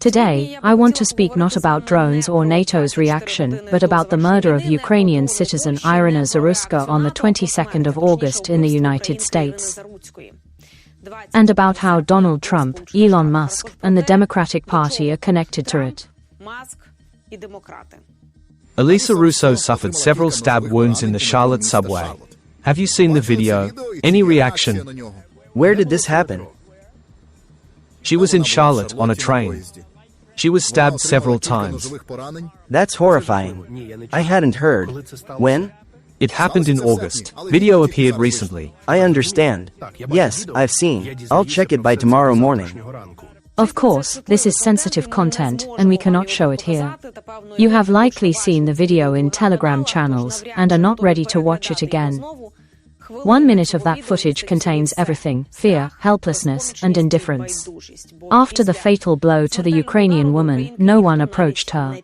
Today, I want to speak not about drones or NATO's reaction, but about the murder of Ukrainian citizen Irina Zaruska on the 22nd of August in the United States. And about how Donald Trump, Elon Musk, and the Democratic Party are connected to it. Elisa Russo suffered several stab wounds in the Charlotte subway. Have you seen the video? Any reaction? Where did this happen? She was in Charlotte on a train. She was stabbed several times. That's horrifying. I hadn't heard. When? It happened in August. Video appeared recently. I understand. Yes, I've seen. I'll check it by tomorrow morning. Of course, this is sensitive content, and we cannot show it here. You have likely seen the video in Telegram channels, and are not ready to watch it again. 1 minute of that footage contains everything: fear, helplessness, and indifference. After the fatal blow to the Ukrainian woman, no one approached her.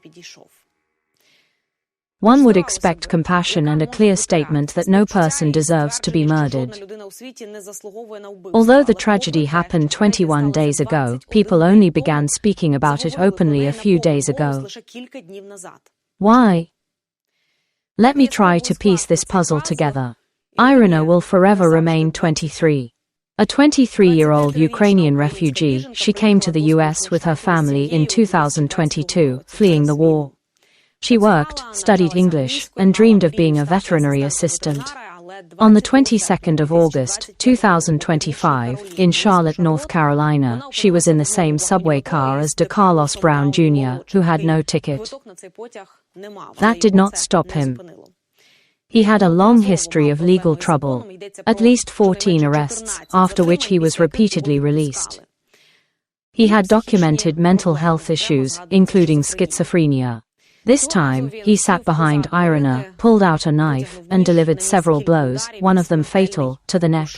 One would expect compassion and a clear statement that no person deserves to be murdered. Although the tragedy happened 21 days ago, people only began speaking about it openly a few days ago. Why? Let me try to piece this puzzle together. Irina will forever remain 23. A 23-year-old Ukrainian refugee, she came to the US with her family in 2022, fleeing the war. She worked, studied English, and dreamed of being a veterinary assistant. On the 22nd of August, 2025, in Charlotte, North Carolina, she was in the same subway car as DeCarlos Brown Jr., who had no ticket. That did not stop him. He had a long history of legal trouble, at least 14 arrests, after which he was repeatedly released. He had documented mental health issues, including schizophrenia. This time, he sat behind Irina, pulled out a knife, and delivered several blows, one of them fatal, to the neck.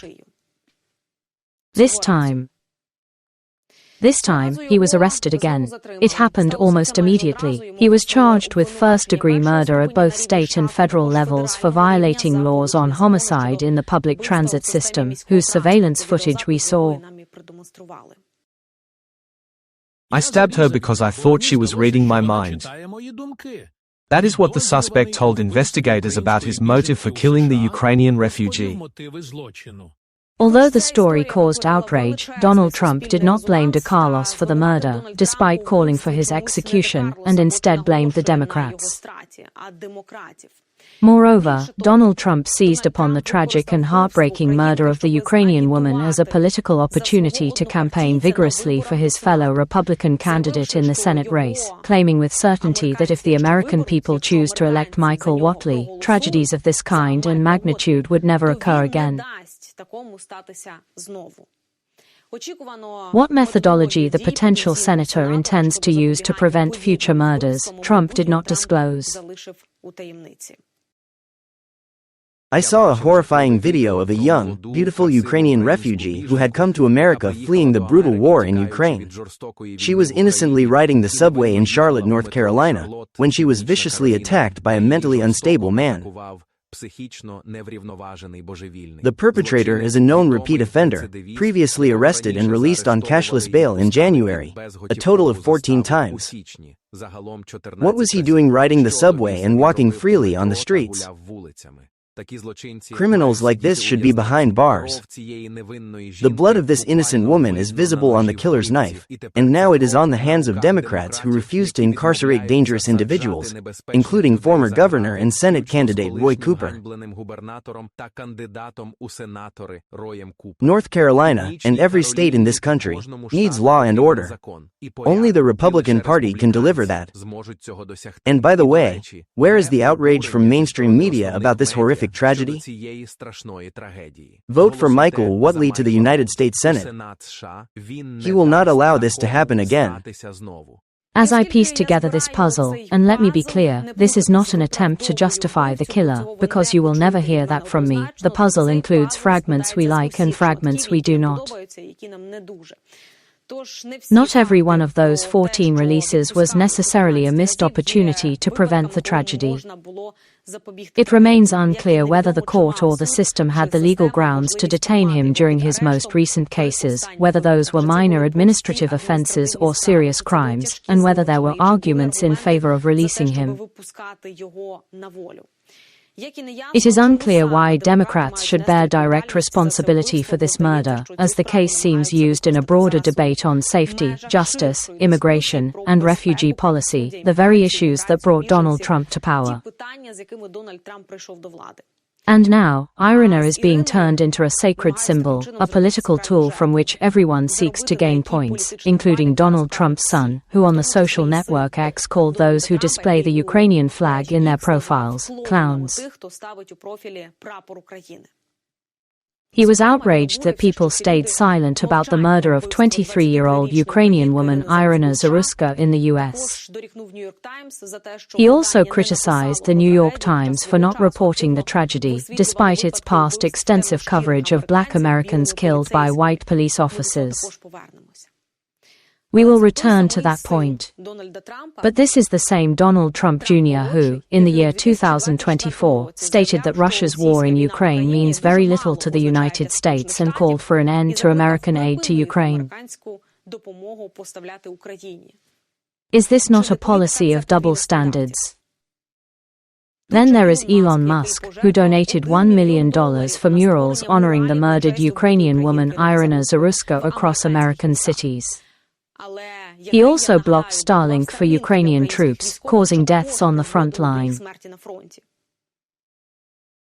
This time, he was arrested again. It happened almost immediately. He was charged with first-degree murder at both state and federal levels for violating laws on homicide in the public transit system, whose surveillance footage we saw. I stabbed her because I thought she was reading my mind. That is what the suspect told investigators about his motive for killing the Ukrainian refugee. Although the story caused outrage, Donald Trump did not blame DeCarlos for the murder, despite calling for his execution, and instead blamed the Democrats. Moreover, Donald Trump seized upon the tragic and heartbreaking murder of the Ukrainian woman as a political opportunity to campaign vigorously for his fellow Republican candidate in the Senate race, claiming with certainty that if the American people choose to elect Michael Whatley, tragedies of this kind and magnitude would never occur again. What methodology the potential senator intends to use to prevent future murders, Trump did not disclose. I saw a horrifying video of a young, beautiful Ukrainian refugee who had come to America fleeing the brutal war in Ukraine. She was innocently riding the subway in Charlotte, North Carolina, when she was viciously attacked by a mentally unstable man. The perpetrator is a known repeat offender, previously arrested and released on cashless bail in January, a total of 14 times. What was he doing riding the subway and walking freely on the streets? Criminals like this should be behind bars. The blood of this innocent woman is visible on the killer's knife, and now it is on the hands of Democrats who refuse to incarcerate dangerous individuals, including former governor and Senate candidate Roy Cooper. North Carolina, and every state in this country, needs law and order. Only the Republican Party can deliver that. And by the way, where is the outrage from mainstream media about this horrific tragedy? Vote for Michael Whatley to the United States Senate. He will not allow this to happen again. As I piece together this puzzle, and let me be clear, this is not an attempt to justify the killer, because you will never hear that from me. The puzzle includes fragments we like and fragments we do not. Not every one of those 14 releases was necessarily a missed opportunity to prevent the tragedy. It remains unclear whether the court or the system had the legal grounds to detain him during his most recent cases, whether those were minor administrative offenses or serious crimes, and whether there were arguments in favor of releasing him. It is unclear why Democrats should bear direct responsibility for this murder, as the case seems used in a broader debate on safety, justice, immigration, and refugee policy, the very issues that brought Donald Trump to power. And now, Irina is being turned into a sacred symbol, a political tool from which everyone seeks to gain points, including Donald Trump's son, who on the social network X called those who display the Ukrainian flag in their profiles, clowns. He was outraged that people stayed silent about the murder of 23-year-old Ukrainian woman Irina Zaruska in the U.S. He also criticized the New York Times for not reporting the tragedy, despite its past extensive coverage of Black Americans killed by white police officers. We will return to that point. But this is the same Donald Trump Jr. who, in the year 2024, stated that Russia's war in Ukraine means very little to the United States and called for an end to American aid to Ukraine. Is this not a policy of double standards? Then there is Elon Musk, who donated $1 million for murals honoring the murdered Ukrainian woman Irina Zaruska across American cities. He also blocked Starlink for Ukrainian troops, causing deaths on the front line.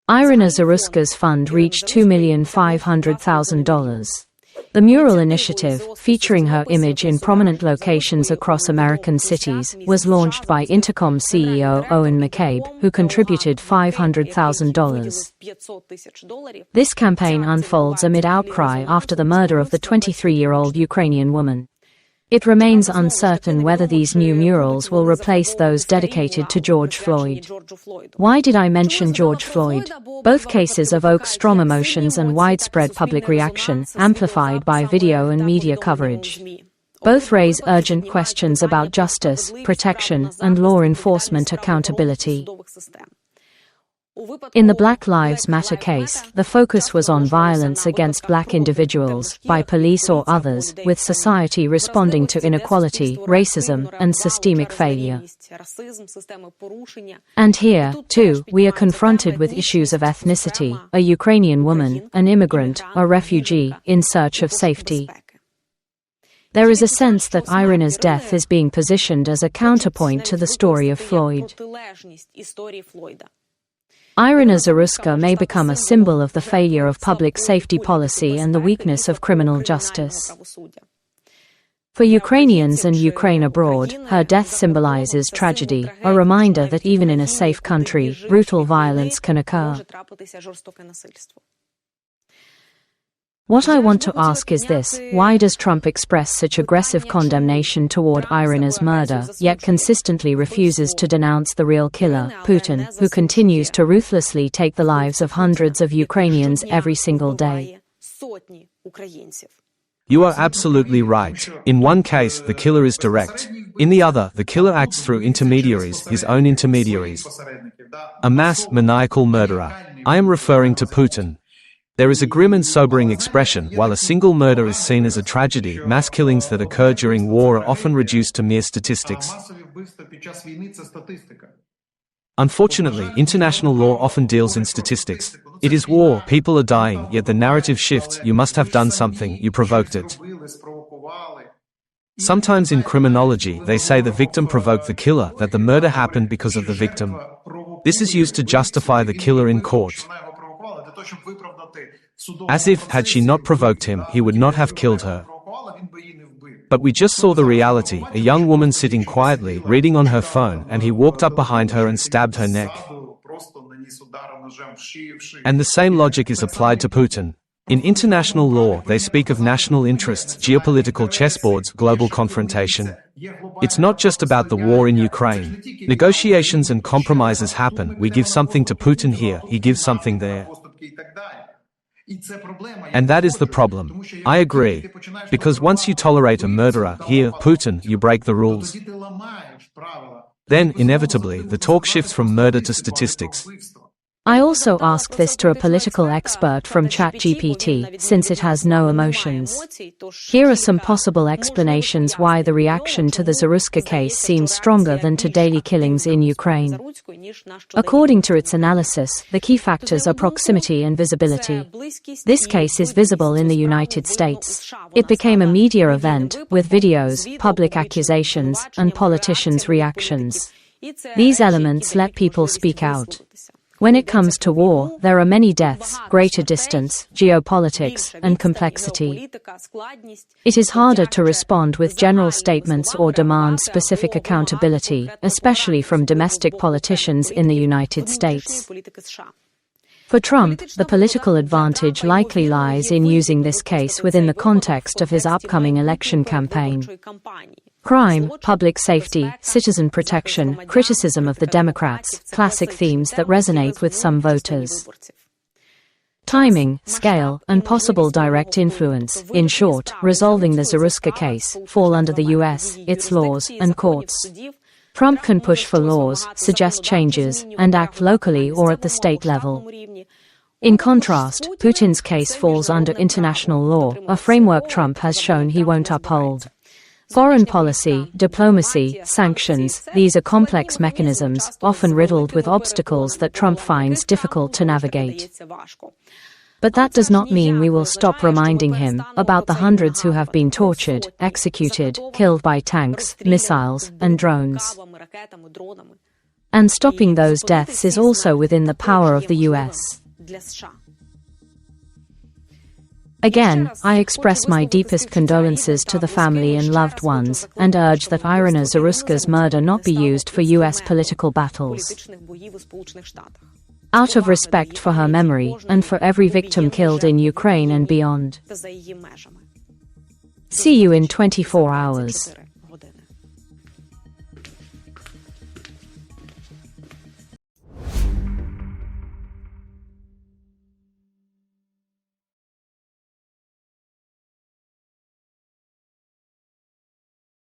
Irina Zaruska's fund reached $2,500,000. The mural initiative, featuring her image in prominent locations across American cities, was launched by Intercom CEO Owen McCabe, who contributed $500,000. This campaign unfolds amid outcry after the murder of the 23-year-old Ukrainian woman. It remains uncertain whether these new murals will replace those dedicated to George Floyd. Why did I mention George Floyd? Both cases evoke strong emotions and widespread public reaction, amplified by video and media coverage. Both raise urgent questions about justice, protection, and law enforcement accountability. In the Black Lives Matter case, the focus was on violence against black individuals, by police or others, with society responding to inequality, racism, and systemic failure. And here, too, we are confronted with issues of ethnicity, a Ukrainian woman, an immigrant, a refugee, in search of safety. There is a sense that Irina's death is being positioned as a counterpoint to the story of Floyd. Irina Zaruska may become a symbol of the failure of public safety policy and the weakness of criminal justice. For Ukrainians and Ukraine abroad, her death symbolizes tragedy, a reminder that even in a safe country, brutal violence can occur. What I want to ask is this: why does Trump express such aggressive condemnation toward Irina's murder, yet consistently refuses to denounce the real killer, Putin, who continues to ruthlessly take the lives of hundreds of Ukrainians every single day? You are absolutely right. In one case, the killer is direct. In the other, the killer acts through intermediaries, his own intermediaries. A mass, maniacal murderer. I am referring to Putin. There is a grim and sobering expression. While a single murder is seen as a tragedy, mass killings that occur during war are often reduced to mere statistics. Unfortunately, international law often deals in statistics. It is war, people are dying, yet the narrative shifts: you must have done something, you provoked it. Sometimes in criminology, they say the victim provoked the killer, that the murder happened because of the victim. This is used to justify the killer in court. As if, had she not provoked him, he would not have killed her. But we just saw the reality: a young woman sitting quietly, reading on her phone, and he walked up behind her and stabbed her neck. And the same logic is applied to Putin. In international law, they speak of national interests, geopolitical chessboards, global confrontation. It's not just about the war in Ukraine. Negotiations and compromises happen. We give something to Putin here, he gives something there. And that is the problem. I agree. Because once you tolerate a murderer, here, Putin, you break the rules. Then, inevitably, the talk shifts from murder to statistics. I also asked this to a political expert from ChatGPT, since it has no emotions. Here are some possible explanations why the reaction to the Zaruska case seems stronger than to daily killings in Ukraine. According to its analysis, the key factors are proximity and visibility. This case is visible in the United States. It became a media event, with videos, public accusations, and politicians' reactions. These elements let people speak out. When it comes to war, there are many deaths, greater distance, geopolitics, and complexity. It is harder to respond with general statements or demand specific accountability, especially from domestic politicians in the United States. For Trump, the political advantage likely lies in using this case within the context of his upcoming election campaign. Crime, public safety, citizen protection, criticism of the Democrats, classic themes that resonate with some voters. Timing, scale, and possible direct influence, in short, resolving the Zaruska case, fall under the US, its laws, and courts. Trump can push for laws, suggest changes, and act locally or at the state level. In contrast, Putin's case falls under international law, a framework Trump has shown he won't uphold. Foreign policy, diplomacy, sanctions, these are complex mechanisms, often riddled with obstacles that Trump finds difficult to navigate. But that does not mean we will stop reminding him about the hundreds who have been tortured, executed, killed by tanks, missiles, and drones. And stopping those deaths is also within the power of the US. Again, I express my deepest condolences to the family and loved ones, and urge that Irina Zaruska's murder not be used for US political battles. Out of respect for her memory, and for every victim killed in Ukraine and beyond. See you in 24 hours.